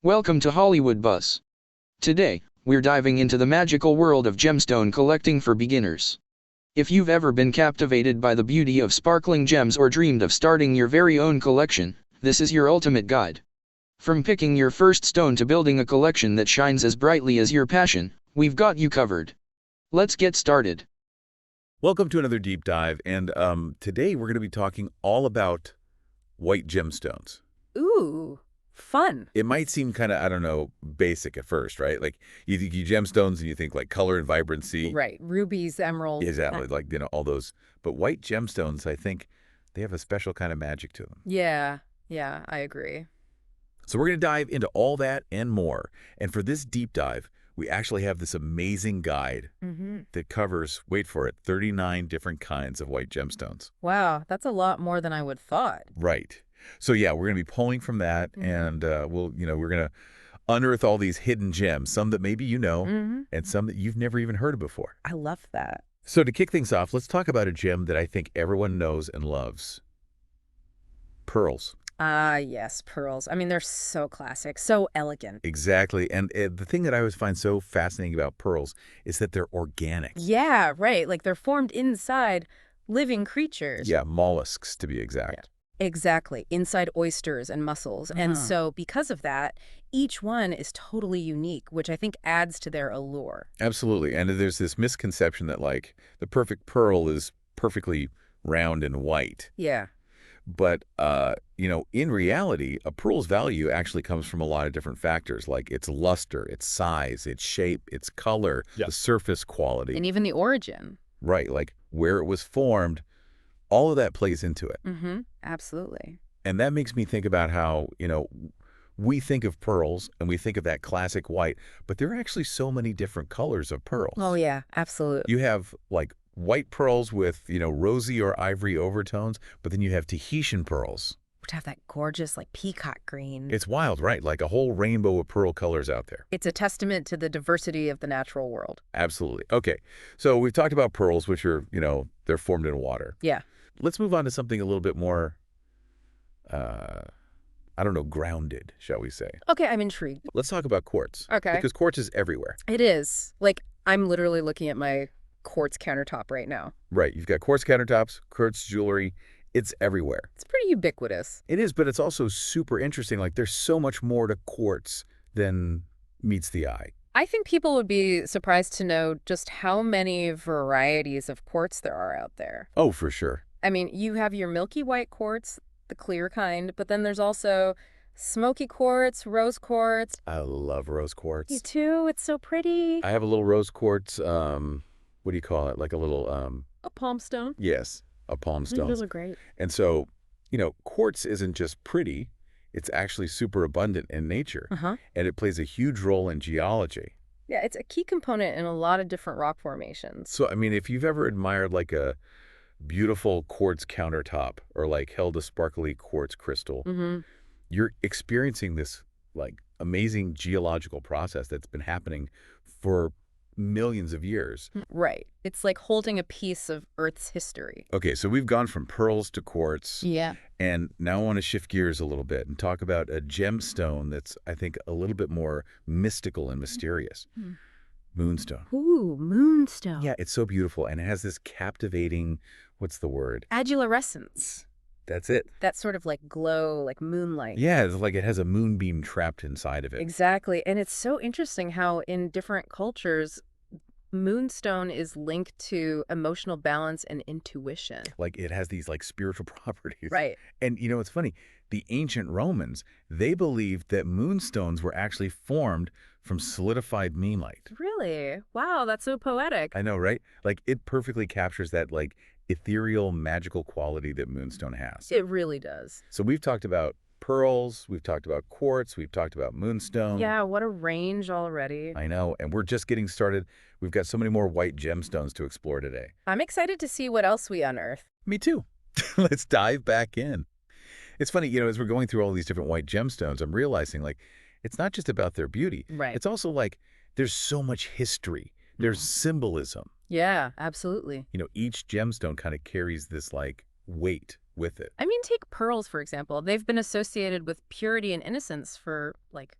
Welcome to Hollywood Buzz. Today, we're diving into the magical world of gemstone collecting for beginners. If you've ever been captivated by the beauty of sparkling gems or dreamed of starting your very own collection, this is your ultimate guide. From picking your first stone to building a collection that shines as brightly as your passion, we've got you covered. Let's get started. Welcome to another deep dive, and today we're going to be talking all about white gemstones. Ooh, fun. It might seem kind of, I don't know, basic at first, right? Like you think you gemstones and you think like color and vibrancy. Right, rubies, emeralds. Exactly, like, all those. But white gemstones, I think they have a special kind of magic to them. Yeah, I agree. So we're going to dive into all that and more. And for this deep dive, we actually have this amazing guide that covers, wait for it, 39 different kinds of white gemstones. Wow, that's a lot more than I would thought. Right. So yeah, we're going to be pulling from that, and we're going to unearth all these hidden gems, some that maybe you know, and some that you've never even heard of before. I love that. So to kick things off, let's talk about a gem that I think everyone knows and loves. Pearls. Ah, yes, pearls. I mean, they're so classic, so elegant. Exactly. And the thing that I always find so fascinating about pearls is that they're organic. Yeah, right. Like they're formed inside living creatures. Yeah, mollusks to be exact. Exactly. Inside oysters and mussels. And so because of that, each one is totally unique, which I think adds to their allure. Absolutely. And there's this misconception that like the perfect pearl is perfectly round and white. Yeah. But, in reality, a pearl's value actually comes from a lot of different factors, like its luster, its size, its shape, its color, the surface quality. And even the origin. Right, like where it was formed, all of that plays into it. Absolutely. And that makes me think about how, we think of pearls and we think of that classic white, but there are actually so many different colors of pearls. Oh, yeah, absolutely. You have, like, white pearls with, rosy or ivory overtones, but then you have Tahitian pearls. Which have that gorgeous, like, peacock green. It's wild, right? Like a whole rainbow of pearl colors out there. It's a testament to the diversity of the natural world. Absolutely. Okay, so we've talked about pearls, which are, they're formed in water. Yeah. Let's move on to something a little bit more, grounded, shall we say. Okay, I'm intrigued. Let's talk about quartz. Okay. Because quartz is everywhere. It is. Like, I'm literally looking at my quartz countertop right now. Right. You've got quartz countertops, quartz jewelry. It's everywhere. It's pretty ubiquitous. It is, but it's also super interesting. Like, there's so much more to quartz than meets the eye. I think people would be surprised to know just how many varieties of quartz there are out there. Oh, for sure. I mean, you have your milky white quartz, the clear kind, but then there's also smoky quartz, rose quartz. I love rose quartz. Me too. It's so pretty. I have a little rose quartz, what do you call it? Like a little, A palm stone. yes, a palm stone. Those are great. And so, quartz isn't just pretty, it's actually super abundant in nature. And it plays a huge role in geology. Yeah, it's a key component in a lot of different rock formations. So, I mean, if you've ever admired like a beautiful quartz countertop or like held a sparkly quartz crystal, you're experiencing this like amazing geological process that's been happening for millions of years. Right. It's like holding a piece of Earth's history. Okay, so we've gone from pearls to quartz. Yeah. And now I want to shift gears a little bit and talk about a gemstone that's, I think, a little bit more mystical and mysterious. Moonstone. Ooh, moonstone. Yeah, it's so beautiful. And it has this captivating, what's the word? Adulorescence. That's it. That sort of like glow, like moonlight. Yeah, it's like it has a moonbeam trapped inside of it. Exactly. And it's so interesting how in different cultures, moonstone is linked to emotional balance and intuition. Like it has these like spiritual properties. Right. And it's funny, the ancient Romans, they believed that moonstones were actually formed from solidified moonlight. Really? Wow, that's so poetic. I know, right? Like it perfectly captures that like ethereal, magical quality that moonstone has. It really does. So we've talked about pearls, we've talked about quartz, we've talked about moonstone. Yeah, what a range already. I know, and we're just getting started. We've got so many more white gemstones to explore today. I'm excited to see what else we unearth. Me too. Let's dive back in. It's funny, as we're going through all these different white gemstones, I'm realizing like it's not just about their beauty. Right. It's also like there's so much history. There's symbolism. Yeah, absolutely. Each gemstone kind of carries this like weight with it. I mean, take pearls, for example. They've been associated with purity and innocence for, like,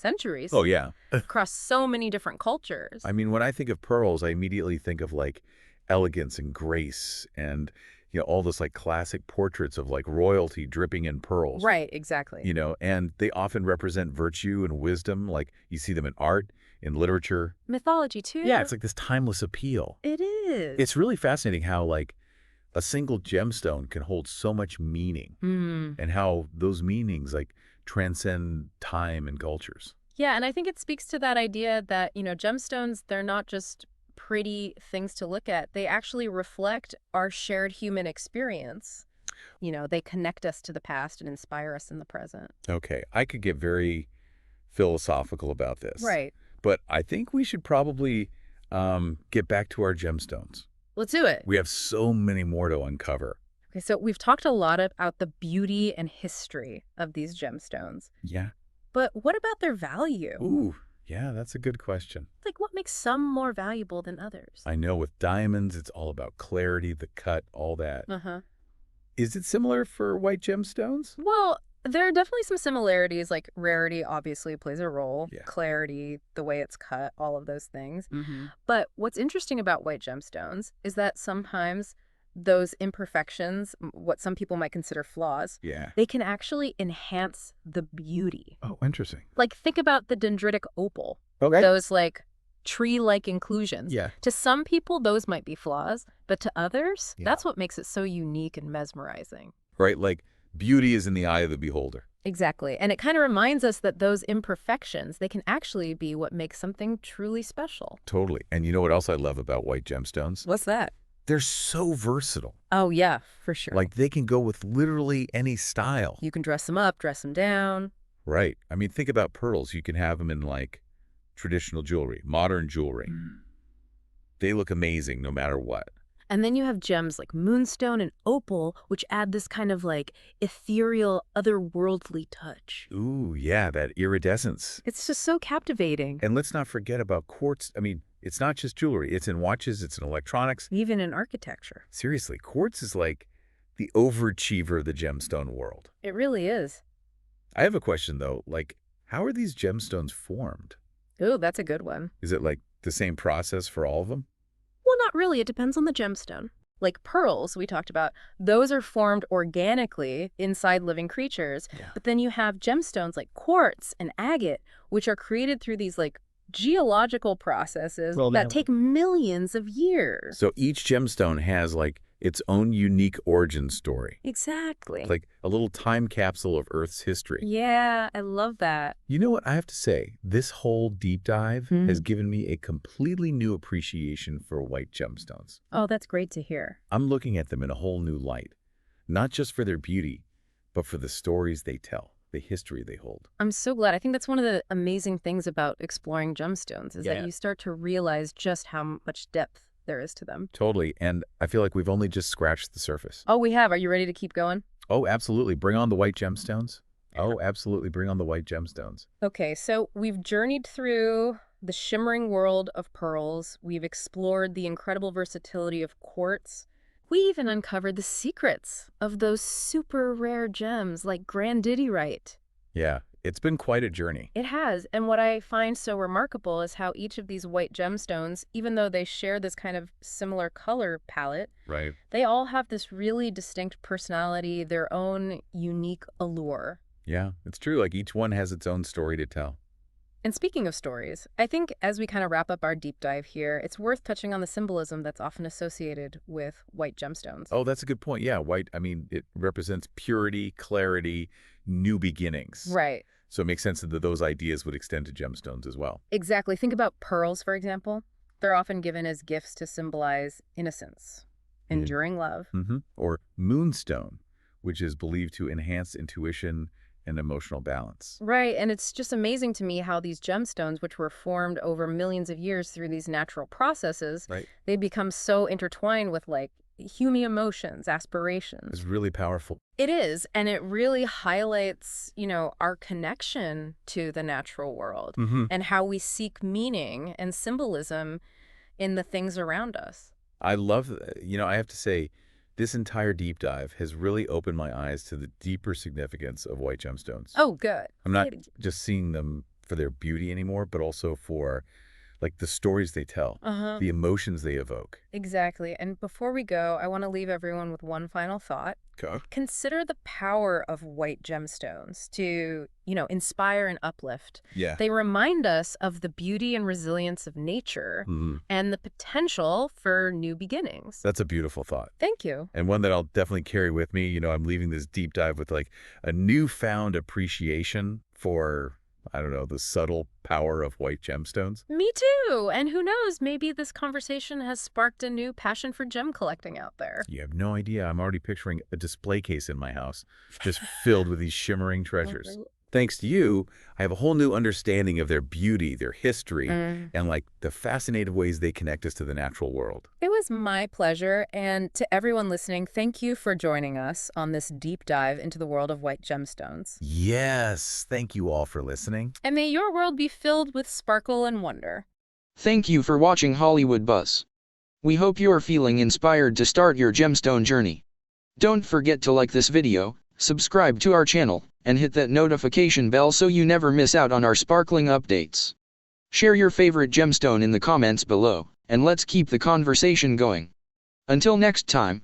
centuries Oh, yeah. across so many different cultures. I mean, when I think of pearls, I immediately think of like elegance and grace and, all this like classic portraits of like royalty dripping in pearls. Right, exactly. And they often represent virtue and wisdom. Like you see them in art, in literature. Mythology, too. Yeah, it's like this timeless appeal. It is. It's really fascinating how like a single gemstone can hold so much meaning and how those meanings like transcend time and cultures. Yeah, and I think it speaks to that idea that, gemstones, they're not just pretty things to look at. They actually reflect our shared human experience. They connect us to the past and inspire us in the present. Okay, I could get very philosophical about this. Right. But I think we should probably get back to our gemstones. Let's do it. We have so many more to uncover. Okay, so we've talked a lot about the beauty and history of these gemstones. Yeah. But what about their value? Ooh, yeah, that's a good question. Like, what makes some more valuable than others? I know with diamonds, it's all about clarity, the cut, all that. Uh-huh. Is it similar for white gemstones? Well, there are definitely some similarities, like rarity obviously plays a role, Yeah. clarity, the way it's cut, all of those things. Mm-hmm. But what's interesting about white gemstones is that sometimes those imperfections, what some people might consider flaws, Yeah. they can actually enhance the beauty. Oh, interesting. Like, think about the dendritic opal, Okay. those like tree-like inclusions. Yeah. To some people, those might be flaws, but to others, Yeah. that's what makes it so unique and mesmerizing. Right, like beauty is in the eye of the beholder. Exactly. And it kind of reminds us that those imperfections, they can actually be what makes something truly special. Totally. And you know what else I love about white gemstones? What's that? They're so versatile. Oh, yeah, for sure. Like they can go with literally any style. You can dress them up, dress them down. Right. I mean, think about pearls. You can have them in like traditional jewelry, modern jewelry. They look amazing no matter what. And then you have gems like moonstone and opal, which add this kind of like ethereal, otherworldly touch. Ooh, yeah, that iridescence. It's just so captivating. And let's not forget about quartz. I mean, it's not just jewelry. It's in watches. It's in electronics. Even in architecture. Seriously, quartz is like the overachiever of the gemstone world. It really is. I have a question, though. Like, how are these gemstones formed? Ooh, that's a good one. Is it like the same process for all of them? Well, not really. It depends on the gemstone. Like pearls, we talked about, those are formed organically inside living creatures. Yeah. But then you have gemstones like quartz and agate, which are created through these like geological processes that take millions of years. So each gemstone has like its own unique origin story. Exactly. Like a little time capsule of Earth's history. Yeah, I love that. You know what I have to say? This whole deep dive has given me a completely new appreciation for white gemstones. Oh, that's great to hear. I'm looking at them in a whole new light, not just for their beauty, but for the stories they tell, the history they hold. I'm so glad. I think that's one of the amazing things about exploring gemstones is that you start to realize just how much depth there is to them. Totally. And I feel like we've only just scratched the surface. Oh, we have. Are you ready to keep going? Oh, absolutely. Bring on the white gemstones. Oh, absolutely. Bring on the white gemstones. Okay, so we've journeyed through the shimmering world of pearls. We've explored the incredible versatility of quartz. We even uncovered the secrets of those super rare gems like grandidierite. Yeah, it's been quite a journey. It has, and what I find so remarkable is how each of these white gemstones, even though they share this kind of similar color palette, Right. they all have this really distinct personality, their own unique allure. Yeah, it's true. Like each one has its own story to tell. And speaking of stories, I think as we kind of wrap up our deep dive here, it's worth touching on the symbolism that's often associated with white gemstones. Oh, that's a good point. Yeah, white, I mean, it represents purity, clarity, new beginnings. Right. So it makes sense that those ideas would extend to gemstones as well. Exactly. Think about pearls, for example. They're often given as gifts to symbolize innocence, enduring love. Or moonstone, which is believed to enhance intuition and emotional balance. Right, and it's just amazing to me how these gemstones, which were formed over millions of years through these natural processes, they become so intertwined with like human emotions, aspirations. It's really powerful. It is, and it really highlights, our connection to the natural world and how we seek meaning and symbolism in the things around us. I love, I have to say, this entire deep dive has really opened my eyes to the deeper significance of white gemstones. Oh, good. I'm not just seeing them for their beauty anymore, but also for like the stories they tell, the emotions they evoke. Exactly. And before we go, I want to leave everyone with one final thought. Okay. Consider the power of white gemstones to, inspire and uplift. Yeah. They remind us of the beauty and resilience of nature and the potential for new beginnings. That's a beautiful thought. Thank you. And one that I'll definitely carry with me. I'm leaving this deep dive with like a newfound appreciation for, I don't know, the subtle power of white gemstones. Me too. And who knows, maybe this conversation has sparked a new passion for gem collecting out there. You have no idea. I'm already picturing a display case in my house just filled with these shimmering treasures. Thanks to you, I have a whole new understanding of their beauty, their history, and like the fascinating ways they connect us to the natural world. It was my pleasure. And to everyone listening, thank you for joining us on this deep dive into the world of white gemstones. Yes, thank you all for listening. And may your world be filled with sparkle and wonder. Thank you for watching Hollywood Buzz. We hope you are feeling inspired to start your gemstone journey. Don't forget to like this video, subscribe to our channel, and hit that notification bell so you never miss out on our sparkling updates. Share your favorite gemstone in the comments below, and let's keep the conversation going. Until next time,